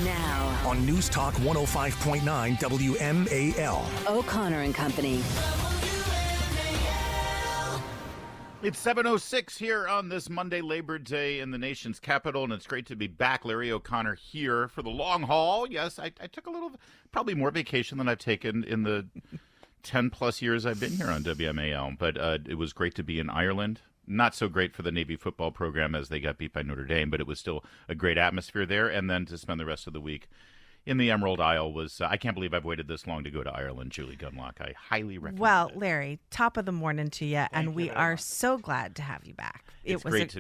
Now, on News Talk 105.9 WMAL. O'Connor and Company. It's 7:06 here on this Monday, Labor Day in the nation's capital, and it's great to be back. Larry O'Connor here for the long haul. Yes, I took a little, probably more vacation than I've taken in the 10-plus years I've been here on WMAL, but it was great to be in Ireland. Not so great for the Navy football program as they got beat by Notre Dame, but it was still a great atmosphere there, and then to spend the rest of the week in the Emerald Isle was, I can't believe I've waited this long to go to Ireland, Julie Gunlock. I highly recommend it. Larry, top of the morning to you, and we are so glad to have you back.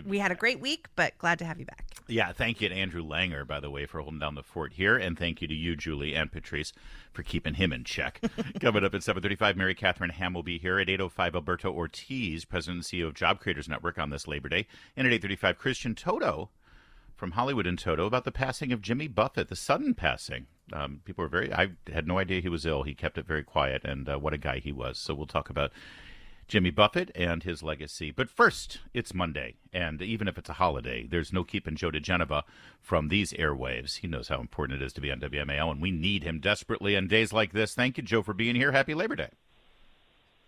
We had a great week, but glad to have you back. Yeah, thank you to Andrew Langer, by the way, for holding down the fort here, and thank you to you, Julie, and Patrice for keeping him in check. Coming up at 7:35, Mary Katharine Ham will be here. At 8:05, Alberto Ortiz, President and CEO of Job Creators Network on this Labor Day. And at 8:35, Christian Toto from Hollywood and Toto about the passing of Jimmy Buffett, the sudden passing. People were I had no idea he was ill. He kept it very quiet, and what a guy he was. So we'll talk about Jimmy Buffett and his legacy. But first, it's Monday, and even if it's a holiday, there's no keeping Joe diGenova from these airwaves. He knows how important it is to be on WMAL, and we need him desperately on days like this. Thank you, Joe, for being here. Happy Labor Day.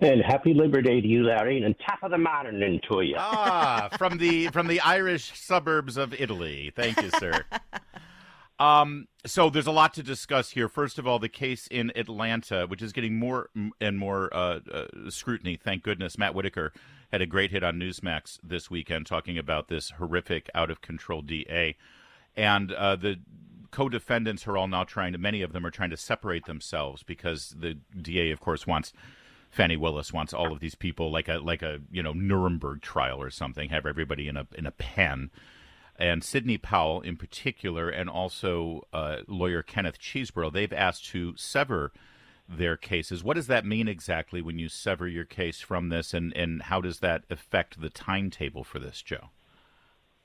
And happy Labor Day to you, Larry, and top of the morning to you. From the Irish suburbs of Italy. Thank you, sir. So there's a lot to discuss here. First of all, the case in Atlanta, which is getting more and more scrutiny. Thank goodness. Matt Whitaker had a great hit on Newsmax this weekend talking about this horrific, out-of-control DA. And the co-defendants are all now many of them are trying to separate themselves because the DA, of course, Fannie Willis wants all of these people like a Nuremberg trial or something, have everybody in a pen. And Sidney Powell in particular, and also lawyer Kenneth Chesebro, they've asked to sever their cases. What does that mean exactly when you sever your case from this, and how does that affect the timetable for this, Joe?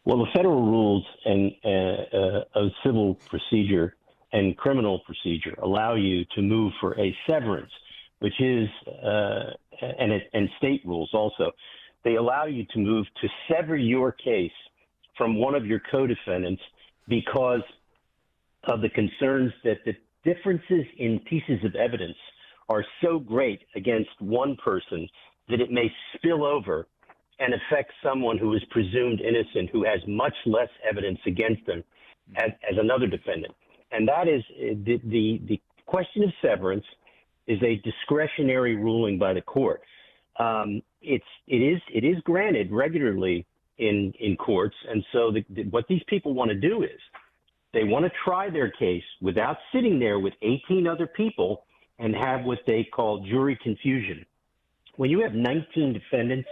Well, the federal rules of civil procedure and criminal procedure allow you to move for a severance, which is, and state rules also, they allow you to move to sever your case from one of your co-defendants because of the concerns that the differences in pieces of evidence are so great against one person that it may spill over and affect someone who is presumed innocent, who has much less evidence against them as another defendant. And that is the question of severance is a discretionary ruling by the court. It is granted regularly in courts, and so what these people want to do is they want to try their case without sitting there with 18 other people and have what they call jury confusion. When you have 19 defendants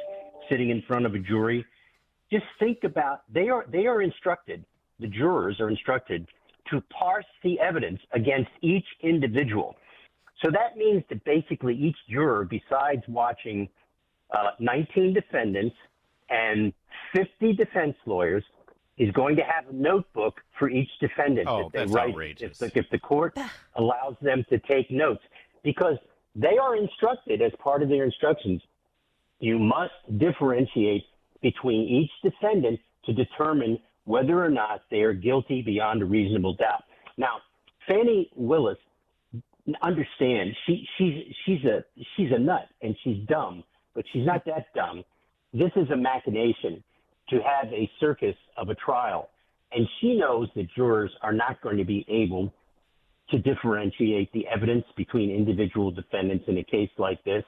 sitting in front of a jury, just think about they are instructed, the jurors are instructed to parse the evidence against each individual. So that means that basically each juror, besides watching 19 defendants and 50 defense lawyers, is going to have a notebook for each defendant that they that's write outrageous. if the court allows them to take notes, because they are instructed as part of their instructions, you must differentiate between each defendant to determine whether or not they are guilty beyond a reasonable doubt. Now, Fannie Willis, understand, she's a nut and she's dumb, but she's not that dumb. This is a machination to have a circus of a trial. And she knows that jurors are not going to be able to differentiate the evidence between individual defendants in a case like this.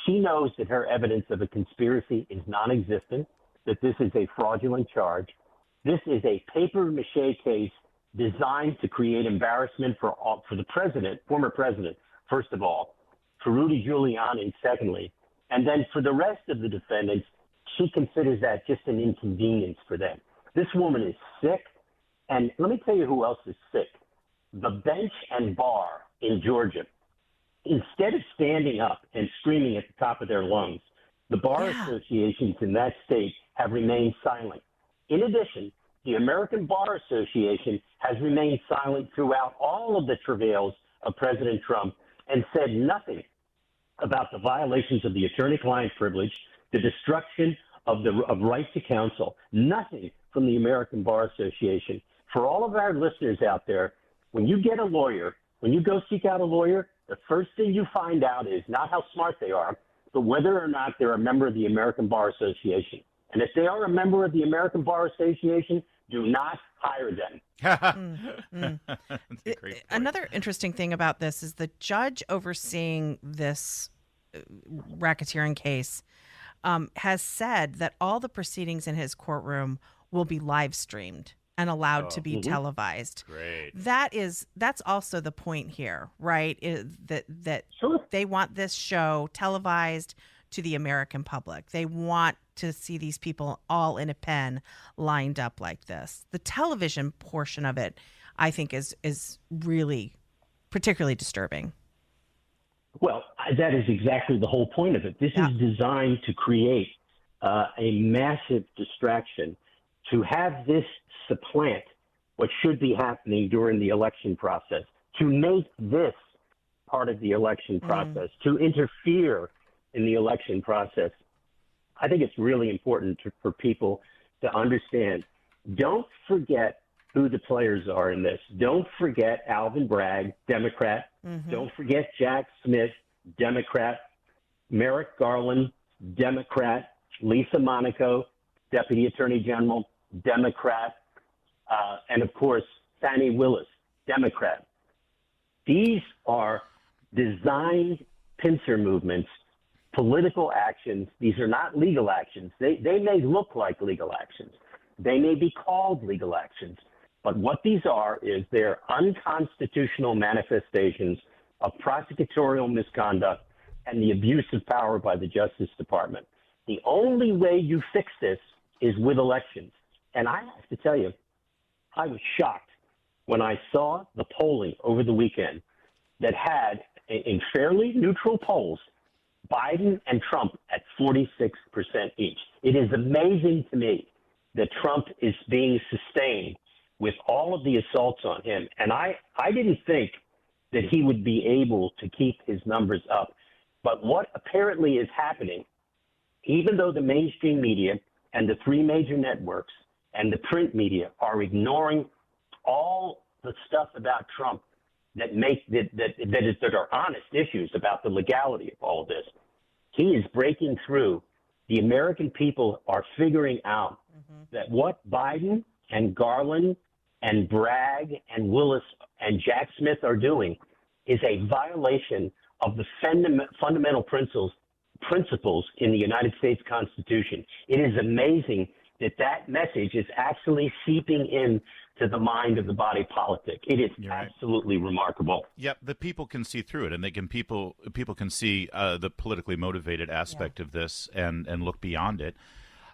She knows that her evidence of a conspiracy is non-existent, that this is a fraudulent charge. This is a papier-mâché case designed to create embarrassment for the president, former president, first of all, for Rudy Giuliani, secondly, and then for the rest of the defendants, she considers that just an inconvenience for them. This woman is sick, and let me tell you who else is sick. The bench and bar in Georgia, instead of standing up and screaming at the top of their lungs, the bar associations in that state have remained silent. In addition, the American Bar Association has remained silent throughout all of the travails of President Trump and said nothing about the violations of the attorney-client privilege, the destruction of right to counsel, nothing from the American Bar Association. For all of our listeners out there, when you get a lawyer, when you go seek out a lawyer, the first thing you find out is not how smart they are, but whether or not they're a member of the American Bar Association. And if they are a member of the American Bar Association, do not hire them. Another interesting thing about this is the judge overseeing this racketeering case has said that all the proceedings in his courtroom will be live streamed and allowed to be televised. Great. That's also the point here, right? That Sure. They want this show televised to the American public. They want to see these people all in a pen lined up like this. The television portion of it, I think, is really particularly disturbing. Well, that is exactly the whole point of it. This is designed to create a massive distraction, to have this supplant what should be happening during the election process, to make this part of the election process, to interfere in the election process. I think it's really important for people to understand. Don't forget who the players are in this. Don't forget Alvin Bragg, Democrat. Don't forget Jack Smith, Democrat. Merrick Garland, Democrat. Lisa Monaco, Deputy Attorney General, Democrat. And, of course, Fani Willis, Democrat. These are designed pincer movements, political actions. These are not legal actions. They may look like legal actions. They may be called legal actions. But what these are is they're unconstitutional manifestations of prosecutorial misconduct and the abuse of power by the Justice Department. The only way you fix this is with elections. And I have to tell you, I was shocked when I saw the polling over the weekend that had, in fairly neutral polls, Biden and Trump at 46% each. It is amazing to me that Trump is being sustained with all of the assaults on him. And I didn't think that he would be able to keep his numbers up. But what apparently is happening, even though the mainstream media and the three major networks and the print media are ignoring all the stuff about Trump that are honest issues about the legality of all of this, he is breaking through. The American people are figuring out that what Biden and Garland and Bragg and Willis and Jack Smith are doing is a violation of the fundamental principles in the United States Constitution. It is amazing that message is actually seeping in to the mind of the body politic. It is absolutely remarkable. Yep, the people can see through it, and people can see the politically motivated aspect of this and look beyond it.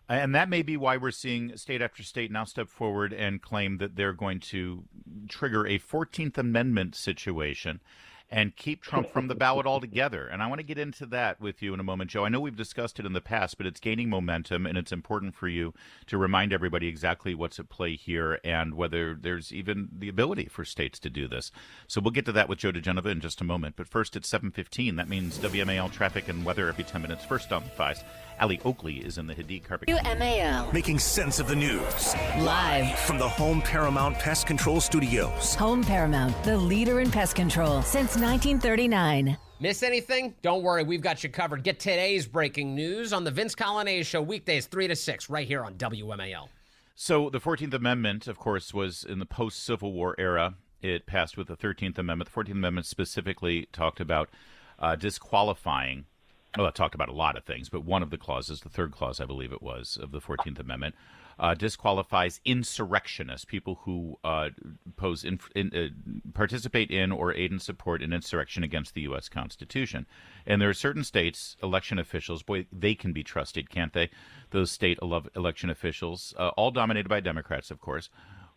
And that may be why we're seeing state after state now step forward and claim that they're going to trigger a 14th Amendment situation and keep Trump from the ballot altogether. And I want to get into that with you in a moment, Joe. I know we've discussed it in the past, but it's gaining momentum, and it's important for you to remind everybody exactly what's at play here and whether there's even the ability for states to do this. So we'll get to that with Joe diGenova in just a moment. But first, it's 7:15. That means WMAL traffic and weather every 10 minutes. First on 5. Allie Oakley is in the Hadid Carpet. WMAL. Making sense of the news. Live from the Home Paramount Pest Control Studios. Home Paramount, the leader in pest control since 1939. Miss anything? Don't worry, we've got you covered. Get today's breaking news on the Vince Colonnese Show, weekdays 3 to 6, right here on WMAL. So the 14th Amendment, of course, was in the post-Civil War era. It passed with the 13th Amendment. The 14th Amendment specifically talked about disqualifying. Well, it talked about a lot of things, but one of the clauses, the third clause, I believe it was, of the 14th Amendment, disqualifies insurrectionists, people who participate in or aid and support an insurrection against the U.S. Constitution. And there are certain states, election officials, boy, they can be trusted, can't they? Those state election officials, all dominated by Democrats, of course,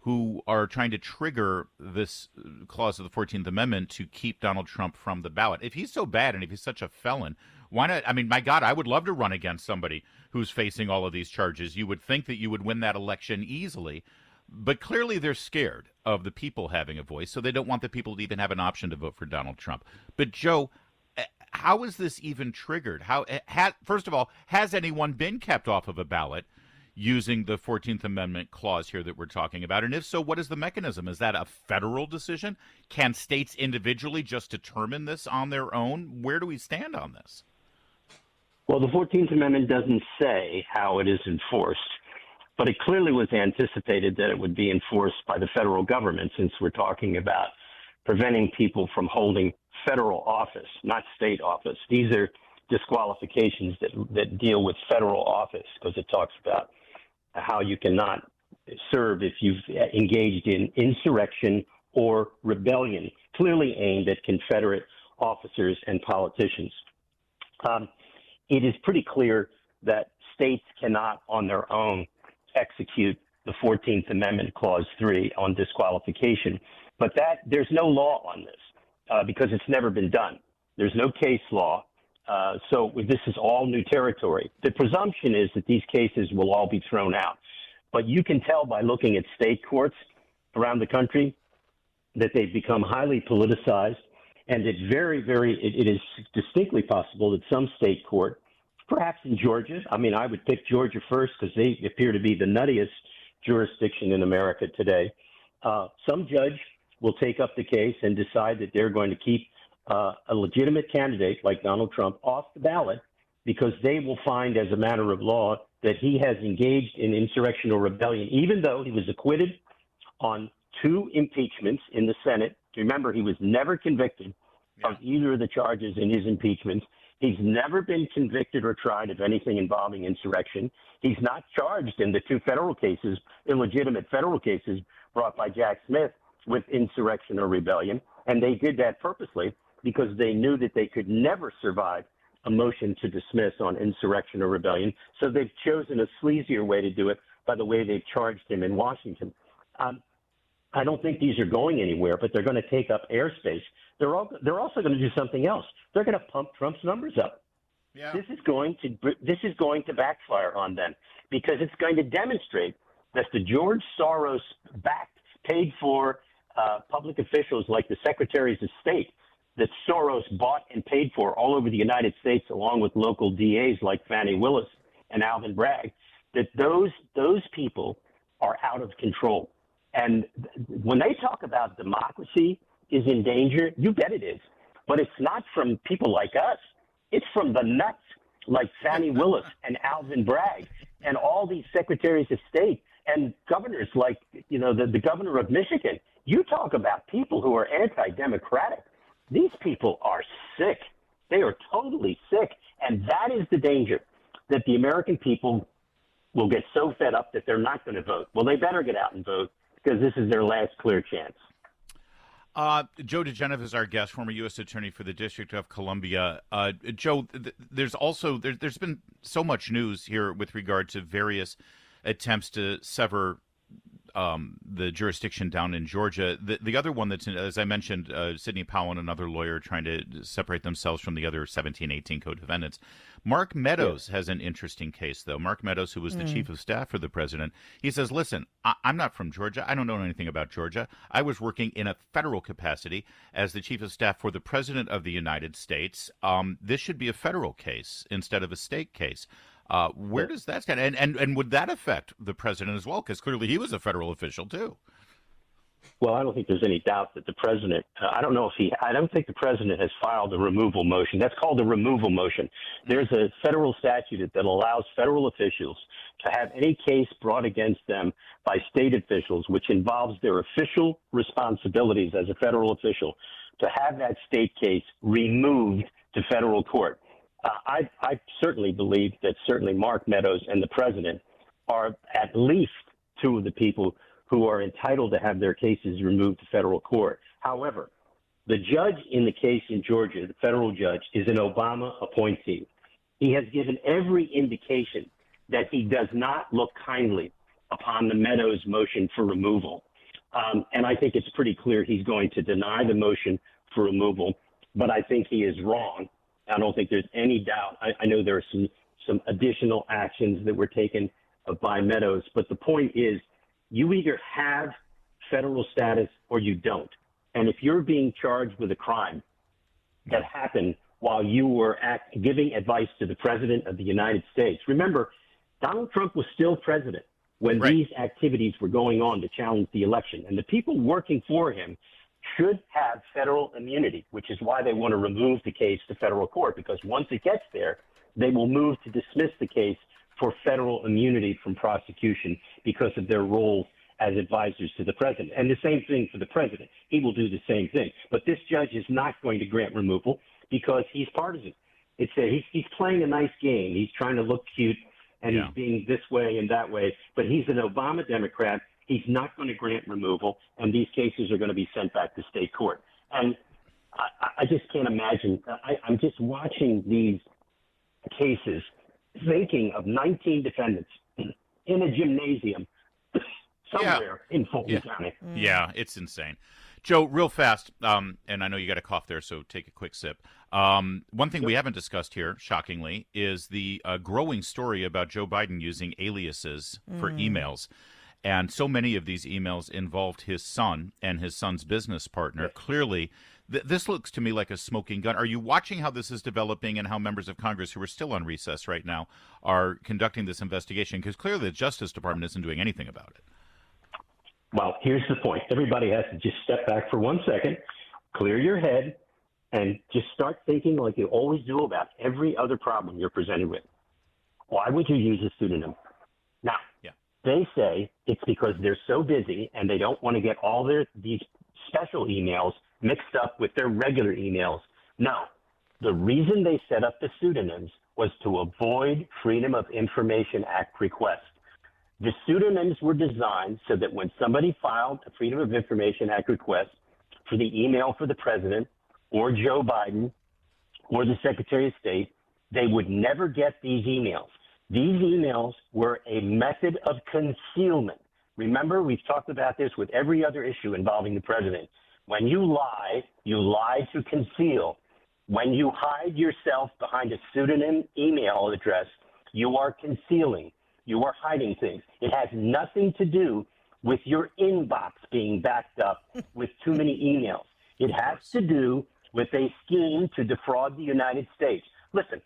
who are trying to trigger this clause of the 14th Amendment to keep Donald Trump from the ballot. If he's so bad and if he's such a felon, why not? I mean, my God, I would love to run against somebody who's facing all of these charges. You would think that you would win that election easily, but clearly they're scared of the people having a voice, so they don't want the people to even have an option to vote for Donald Trump. But Joe, how is this even triggered? First of all, has anyone been kept off of a ballot? using the 14th Amendment clause here that we're talking about? And if so, what is the mechanism? Is that a federal decision? Can states individually just determine this on their own? Where do we stand on this? Well, the 14th Amendment doesn't say how it is enforced, but it clearly was anticipated that it would be enforced by the federal government, since we're talking about preventing people from holding federal office, not state office. These are disqualifications that deal with federal office, because it talks about how you cannot serve if you've engaged in insurrection or rebellion, clearly aimed at Confederate officers and politicians. It is pretty clear that states cannot on their own execute the 14th Amendment Clause 3 on disqualification. But there's no law on this because it's never been done. There's no case law. So this is all new territory. The presumption is that these cases will all be thrown out. But you can tell by looking at state courts around the country that they've become highly politicized. And it is distinctly possible that some state court, perhaps in Georgia, I would pick Georgia first because they appear to be the nuttiest jurisdiction in America today. Some judge will take up the case and decide that they're going to keep a legitimate candidate like Donald Trump off the ballot because they will find as a matter of law that he has engaged in insurrection or rebellion, even though he was acquitted on 2 impeachments in the Senate. Remember, he was never convicted of either of the charges in his impeachments. He's never been convicted or tried of anything involving insurrection. He's not charged in the 2 federal cases, illegitimate federal cases brought by Jack Smith with insurrection or rebellion. And they did that purposely because they knew that they could never survive a motion to dismiss on insurrection or rebellion. So they've chosen a sleazier way to do it by the way they've charged him in Washington. I don't think these are going anywhere, but they're going to take up airspace. They're also going to do something else. They're going to pump Trump's numbers up. Yeah. This is going to backfire on them because it's going to demonstrate that the George Soros-backed, paid-for public officials like the secretaries of state that Soros bought and paid for all over the United States, along with local DAs like Fani Willis and Alvin Bragg, that those people are out of control. And when they talk about democracy is in danger, you bet it is. But it's not from people like us. It's from the nuts like Fani Willis and Alvin Bragg and all these secretaries of state and governors like, the governor of Michigan. You talk about people who are anti-democratic. These people are sick. They are totally sick. And that is the danger, that the American people will get so fed up that they're not going to vote. Well, they better get out and vote, because this is their last clear chance. Joe diGenova is our guest, former U.S. Attorney for the District of Columbia. Joe, there's been so much news here with regard to various attempts to sever the jurisdiction down in Georgia. The other one that's, as I mentioned, Sidney Powell and another lawyer trying to separate themselves from the other 17, 18 co-defendants. Mark Meadows has an interesting case, though. Mark Meadows, who was the chief of staff for the president, he says, listen, I'm not from Georgia. I don't know anything about Georgia. I was working in a federal capacity as the chief of staff for the president of the United States. This should be a federal case instead of a state case. Where does that stand? And would that affect the president as well? Because clearly he was a federal official, too. Well, I don't think there's any doubt that the president, I don't think the president has filed a removal motion. That's called a removal motion. There's a federal statute that allows federal officials to have any case brought against them by state officials, which involves their official responsibilities as a federal official, to have that state case removed to federal court. I certainly believe that certainly Mark Meadows and the president are at least 2 of the people who are entitled to have their cases removed to federal court. However, the judge in the case in Georgia, the federal judge, is an Obama appointee. He has given every indication that he does not look kindly upon the Meadows motion for removal. And I think it's pretty clear he's going to deny the motion for removal, but I think he is wrong. I don't think there's any doubt. I know there are some additional actions that were taken by Meadows, but the point is you either have federal status or you don't. And if you're being charged with a crime that happened while you were giving advice to the president of the United States, remember, Donald Trump was still president when these activities were going on to challenge the election. And the people working for him should have federal immunity, which is why they want to remove the case to federal court, because once it gets there, they will move to dismiss the case for federal immunity from prosecution because of their roles as advisors to the president. And the same thing for the president. He will do the same thing. But this judge is not going to grant removal because he's partisan. He's playing a nice game. He's trying to look cute, and he's being this way and that way. But he's an Obama Democrat. He's not going to grant removal, and these cases are going to be sent back to state court. And I just can't imagine. I'm just watching these cases, thinking of 19 defendants in a gymnasium somewhere in Fulton County. Yeah, it's insane. Joe, real fast, and I know you got a cough there, so take a quick sip. One thing we haven't discussed here, shockingly, is the growing story about Joe Biden using aliases for emails. And so many of these emails involved his son and his son's business partner. Clearly, this looks to me like a smoking gun. Are you watching how this is developing and how members of Congress who are still on recess right now are conducting this investigation? Because clearly the Justice Department isn't doing anything about it. Well, here's the point. Everybody has to just step back for 1 second, clear your head, and just start thinking like you always do about every other problem you're presented with. Why would you use a pseudonym? Now, they say it's because they're so busy and they don't want to get all these special emails mixed up with their regular emails. No, the reason they set up the pseudonyms was to avoid Freedom of Information Act requests. The pseudonyms were designed so that when somebody filed a Freedom of Information Act request for the email for the president or Joe Biden or the Secretary of State, they would never get these emails. These emails were a method of concealment. Remember, we've talked about this with every other issue involving the president. When you lie to conceal. When you hide yourself behind a pseudonym email address, you are concealing. You are hiding things. It has nothing to do with your inbox being backed up with too many emails. It has to do with a scheme to defraud the United States. Listen,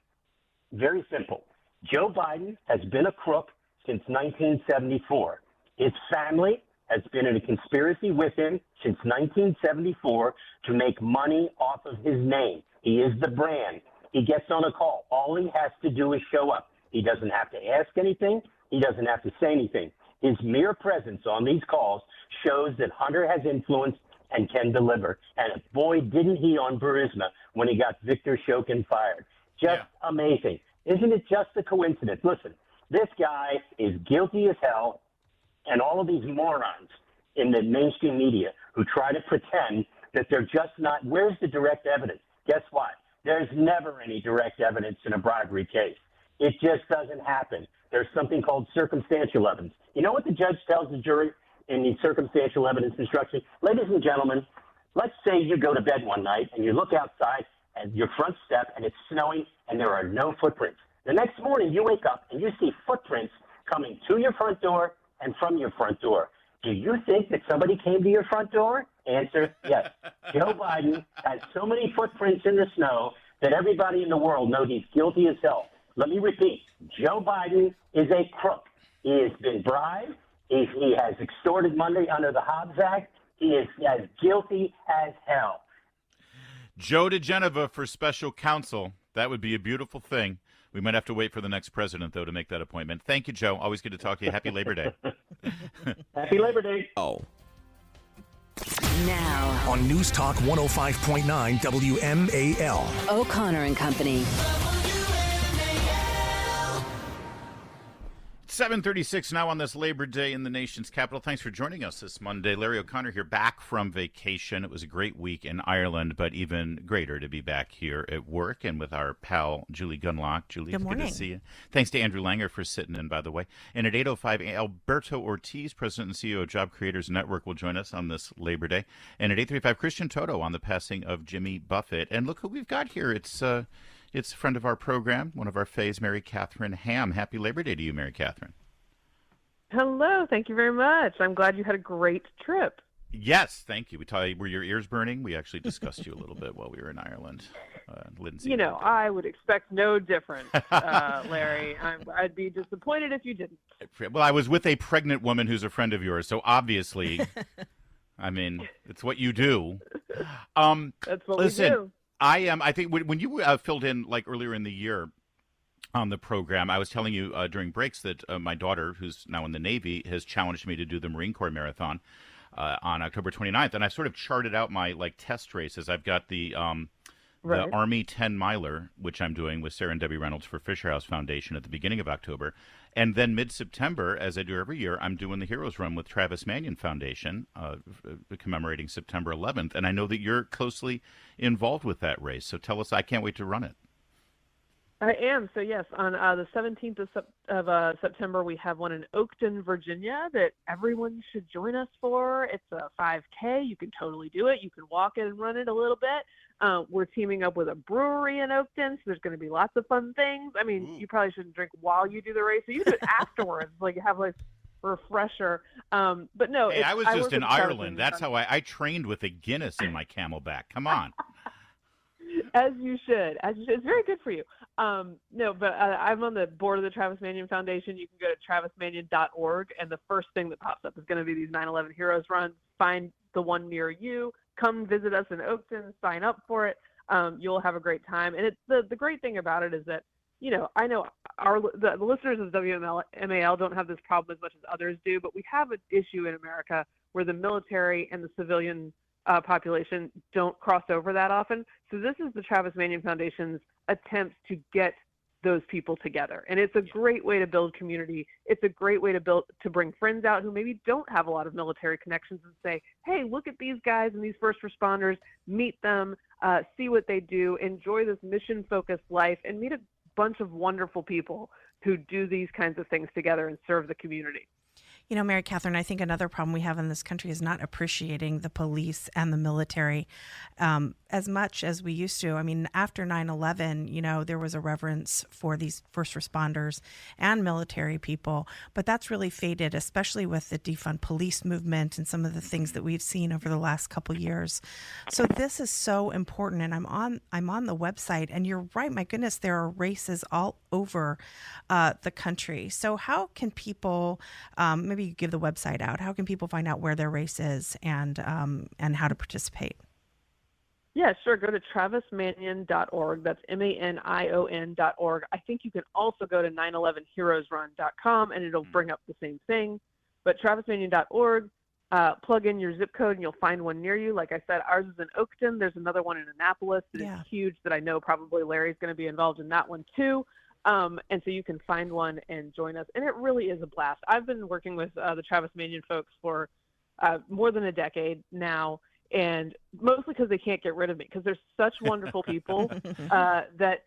very simple. Joe Biden has been a crook since 1974. His family has been in a conspiracy with him since 1974 to make money off of his name. He is the brand. He gets on a call. All he has to do is show up. He doesn't have to ask anything. He doesn't have to say anything. His mere presence on these calls shows that Hunter has influence and can deliver. And boy, didn't he on Burisma when he got Victor Shokin fired. Just amazing. Isn't it just a coincidence? Listen, this guy is guilty as hell, and all of these morons in the mainstream media who try to pretend that they're just not. Where's the direct evidence? Guess what? There's never any direct evidence in a bribery case. It just doesn't happen. There's something called circumstantial evidence. You know what the judge tells the jury in the circumstantial evidence instruction? Ladies and gentlemen, let's say you go to bed one night and you look outside at your front step and it's snowing and there are no footprints. The next morning you wake up and you see footprints coming to your front door and from your front door. Do you think that somebody came to your front door? Answer, yes. Joe Biden has so many footprints in the snow that everybody in the world knows he's guilty as hell. Let me repeat. Joe Biden is a crook. He has been bribed. He has extorted money under the Hobbs Act. He is as guilty as hell. Joe diGenova for special counsel. That would be a beautiful thing. We might have to wait for the next president, though, to make that appointment. Thank you, Joe. Always good to talk to you. Happy Labor Day. Happy Labor Day. Oh. Now, On News Talk 105.9 WMAL. O'Connor and Company. 7:36 now on this Labor Day in the nation's capital. Thanks for joining us this Monday. Larry O'Connor here, back from vacation. It was a great week in Ireland, but even greater to be back here at work and with our pal Julie Gunlock. Julie, Good morning. Good to see you. Thanks to Andrew Langer for sitting in, by the way. And at 8:05, Alberto Ortiz, President and CEO of Job Creators Network, will join us on this Labor Day. And at 8:35, Christian Toto on the passing of Jimmy Buffett. And look who we've got here. It's a friend of our program, one of our fays, Mary Katharine Ham. Happy Labor Day to you, Mary Katharine. Hello. Thank you very much. I'm glad you had a great trip. Yes, thank you. Were your ears burning? We actually discussed you a little bit while we were in Ireland. Lindsay. You know, I would expect no different, Larry. I'd be disappointed if you didn't. Well, I was with a pregnant woman who's a friend of yours, so obviously, I mean, it's what you do. That's what we do. I think when you filled in like earlier in the year on the program, I was telling you during breaks that my daughter, who's now in the Navy, has challenged me to do the Marine Corps Marathon on October 29th, and I sort of charted out my like test races. I've got the Army 10 miler, which I'm doing with Sarah and Debbie Reynolds for Fisher House Foundation at the beginning of October, and then mid-September, as I do every year, I'm doing the Heroes Run with Travis Manion Foundation, commemorating September 11th. And I know that you're closely involved with that race, so tell us. I can't wait to run it. I am. So, yes, on the 17th of September, we have one in Oakton, Virginia, that everyone should join us for. It's a 5K. You can totally do it. You can walk it and run it a little bit. We're teaming up with a brewery in Oakton, so there's going to be lots of fun things. I mean, you probably shouldn't drink while you do the race, so you do it afterwards, like have like a refresher. But no. Hey, I was just in Ireland. That's how I trained with a Guinness in my Camelback. Come on. As you should. It's very good for you. No, but I'm on the board of the Travis Manion Foundation. You can go to travismanion.org, and the first thing that pops up is going to be these 9/11 Heroes runs. Find the one near you. Come visit us in Oakton. Sign up for it. You'll have a great time. And it's the great thing about it is that, you know, I know the listeners of WMAL don't have this problem as much as others do, but we have an issue in America where the military and the civilian population don't cross over that often. So this is the Travis Manion Foundation's attempt to get those people together. And it's a great way to build community. It's a great way to bring friends out who maybe don't have a lot of military connections and say, hey, look at these guys and these first responders, meet them, see what they do, enjoy this mission-focused life, and meet a bunch of wonderful people who do these kinds of things together and serve the community. You know, Mary Katharine, I think another problem we have in this country is not appreciating the police and the military as much as we used to. I mean, after 9/11, you know, there was a reverence for these first responders and military people, but that's really faded, especially with the defund police movement and some of the things that we've seen over the last couple years. So this is so important, and I'm on the website, and you're right. My goodness, there are races all over the country. So how can people maybe you give the website out? How can people find out where their race is and how to participate? Yeah, sure. Go to travismanion.org. That's MANION.org. I think you can also go to 911heroesrun.com, and it'll bring up the same thing. But travismanion.org, plug in your zip code, and you'll find one near you. Like I said, ours is in Oakton. There's another one in Annapolis that is huge that I know probably Larry's going to be involved in that one too. And so you can find one and join us. And it really is a blast. I've been working with the Travis Manion folks for more than a decade now, and mostly because they can't get rid of me, because they're such wonderful people that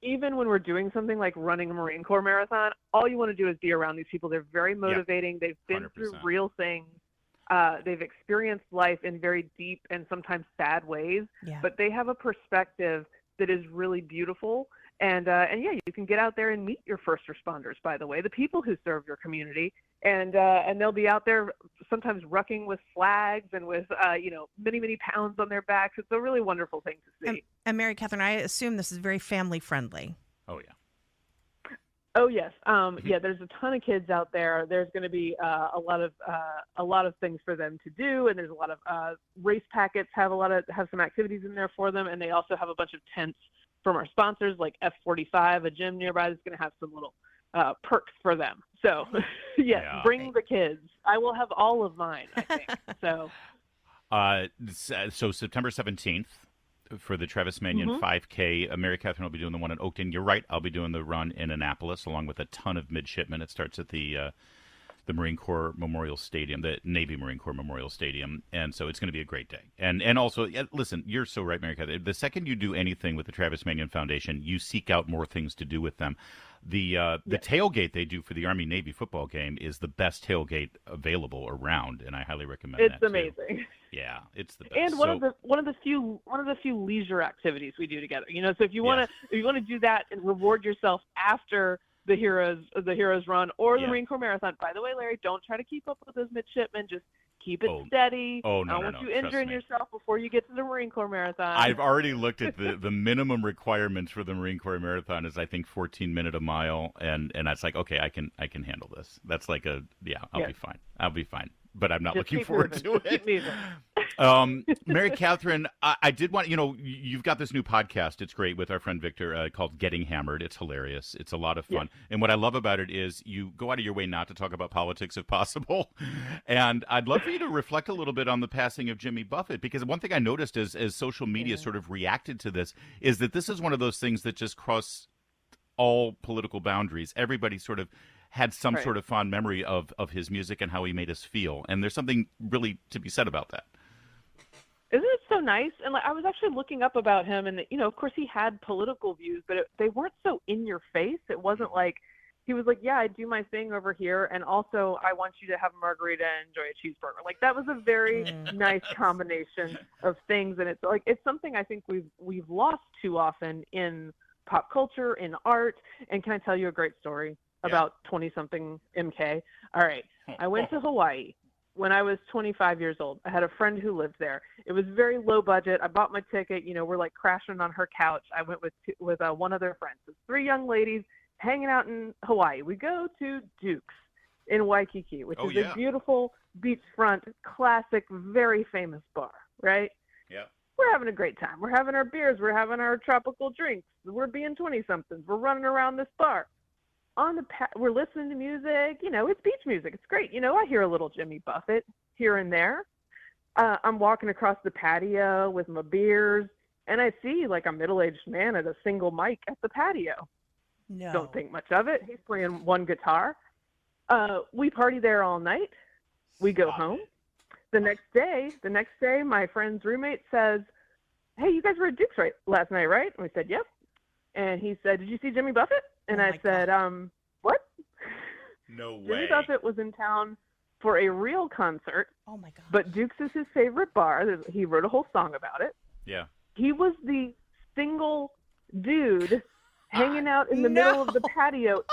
even when we're doing something like running a Marine Corps marathon, all you want to do is be around these people. They're very motivating. They've been 100%. through real things. They've experienced life in very deep and sometimes sad ways, but they have a perspective that is really beautiful. And yeah, you can get out there and meet your first responders, by the way, the people who serve your community. And they'll be out there sometimes rucking with flags and with, many, many pounds on their backs. It's a really wonderful thing to see. And Mary Katharine, I assume this is very family friendly. Oh, yeah. Oh, yes. Yeah, there's a ton of kids out there. There's going to be a lot of things for them to do. And there's a lot of race packets have some activities in there for them. And they also have a bunch of tents from our sponsors like F45, a gym nearby that's going to have some little perks for them. So, yes, bring the kids. I will have all of mine, I think. So September 17th for the Travis Manion 5K. Mary Katharine will be doing the one in Oakton. You're right. I'll be doing the run in Annapolis along with a ton of midshipmen. It starts at the Marine Corps Memorial Stadium, the Navy Marine Corps Memorial Stadium, and so it's going to be a great day. And also, listen, you're so right, Mary Katharine. The second you do anything with the Travis Manion Foundation, you seek out more things to do with them. The tailgate they do for the Army-Navy football game is the best tailgate available around, and I highly recommend that. It's amazing. Yeah, it's the best. And one of the few leisure activities we do together. You know, so if you want to do that and reward yourself after the Heroes Run or the Marine Corps Marathon. By the way, Larry, don't try to keep up with those midshipmen. Just Keep it steady. Oh, I no, don't no, want no. you Trust injuring me. yourself before you get to the Marine Corps Marathon. I've already looked at the minimum requirements for the Marine Corps Marathon is, I think, 14 minutes a mile, and that's like, okay, I can handle this. That's like I'll be fine. I'll be fine. But I'm not Just looking keep forward moving. to Just it. keep moving. Mary Katharine, I did want, you've got this new podcast. It's great with our friend Victor called Getting Hammered. It's hilarious. It's a lot of fun. And what I love about it is you go out of your way not to talk about politics if possible. And I'd love for you to reflect a little bit on the passing of Jimmy Buffett, because one thing I noticed as social media sort of reacted to this is that this is one of those things that just cross all political boundaries. Everybody sort of had some sort of fond memory of his music and how he made us feel. And there's something really to be said about that. Isn't it so nice? And like, I was actually looking up about him, and of course he had political views, but they weren't so in your face. It wasn't like he was like, yeah, I do my thing over here, and also I want you to have a margarita and enjoy a cheeseburger. Like, that was a very nice combination of things, and it's something I think we've lost too often in pop culture, in art. And can I tell you a great story about 20-something MK? All right. I went to Hawaii when I was 25 years old. I had a friend who lived there. It was very low budget. I bought my ticket. We're like crashing on her couch. I went with one of their friends. It's 3 young ladies hanging out in Hawaii. We go to Duke's in Waikiki, which is a beautiful beachfront, classic, very famous bar, right? Yeah. We're having a great time. We're having our beers. We're having our tropical drinks. We're being 20-somethings. We're running around this bar. We're listening to music. It's beach music. It's great. I hear a little Jimmy Buffett here and there. I'm walking across the patio with my beers, and I see like a middle-aged man at a single mic at the patio. No. Don't think much of it. He's playing one guitar. We party there all night. We go home. The next day, my friend's roommate says, "Hey, you guys were at Duke's last night, right?" And we said, "Yep." And he said, "Did you see Jimmy Buffett?" And I said, "What?" No way. Jimmy Buffett was in town for a real concert. Oh my God. But Duke's is his favorite bar. He wrote a whole song about it. Yeah. He was the single dude hanging out in the middle of the patio.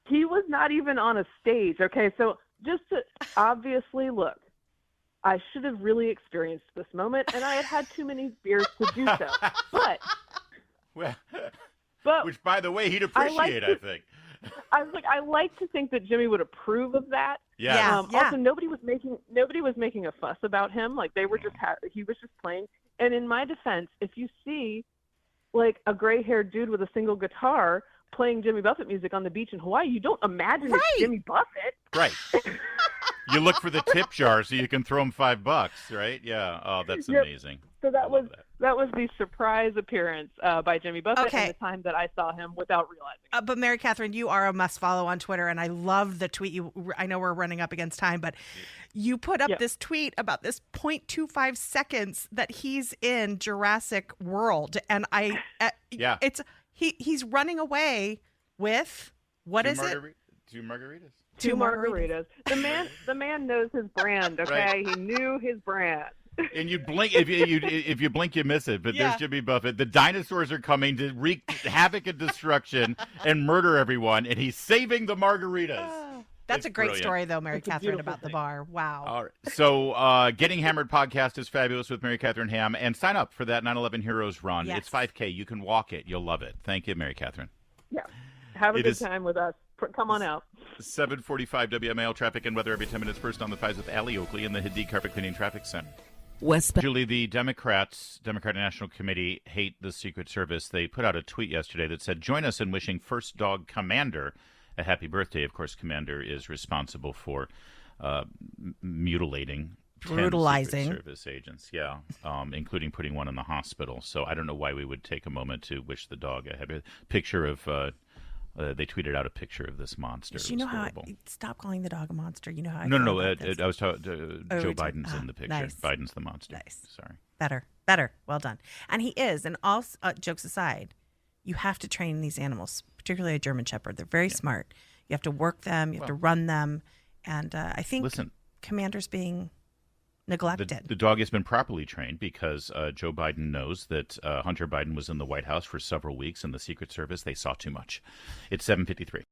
He was not even on a stage. Okay, so just to obviously look, I should have really experienced this moment, and I had too many beers to do so. But which, by the way, he'd appreciate, I think. I was like, I like to think that Jimmy would approve of that. Yeah. Also, nobody was making a fuss about him. Like, they were just he was just playing. And in my defense, if you see like a gray-haired dude with a single guitar playing Jimmy Buffett music on the beach in Hawaii, you don't imagine it's Jimmy Buffett. Right. You look for the tip jar so you can throw him $5, right? Yeah. Oh, that's amazing. So that was the surprise appearance by Jimmy Buffett Okay. and the time that I saw him without realizing it. But Mary Katharine, you are a must follow on Twitter, and I love the tweet. I know we're running up against time, but you put up this tweet about this 0.25 seconds that he's in Jurassic World, and it's he's running away with what is it? 2 margaritas. 2 margaritas. The man knows his brand. Okay, Right. He knew his brand. And you blink if you blink, you miss it. But there's Jimmy Buffett. The dinosaurs are coming to wreak havoc and destruction and murder everyone, and he's saving the margaritas. That's It's a great brilliant. story, though, Mary It's a Katharine, beautiful about the thing. bar. Wow. All right. So, Getting Hammered podcast is fabulous with Mary Katharine Ham, and sign up for that 9/11 Heroes run. Yes. It's 5K. You can walk it. You'll love it. Thank you, Mary Katharine. Yeah. Have a It good is- time with us. Come on out. 7:45 WMAL traffic and weather every 10 minutes. First on the 5s with Allie Oakley in the Hadid Carpet Cleaning Traffic Center. Julie, the Democratic National Committee hate the Secret Service. They put out a tweet yesterday that said, "Join us in wishing First Dog Commander a happy birthday." Of course, Commander is responsible for mutilating 10 Brutalizing. Secret Service agents, including putting one in the hospital. So I don't know why we would take a moment to wish the dog a happy picture of they tweeted out a picture of this monster. You know how stop calling the dog a monster. You know how I No. feel about this. I was talking Joe Biden's in the picture. Nice. Biden's the monster. Nice. Sorry. Better. Well done. And he is. And all jokes aside, you have to train these animals, particularly a German Shepherd. They're very smart. You have to work them. You have to run them. And I think Commander's being neglected. The dog has been properly trained because Joe Biden knows that Hunter Biden was in the White House for several weeks, and the Secret Service, they saw too much. It's 7:53.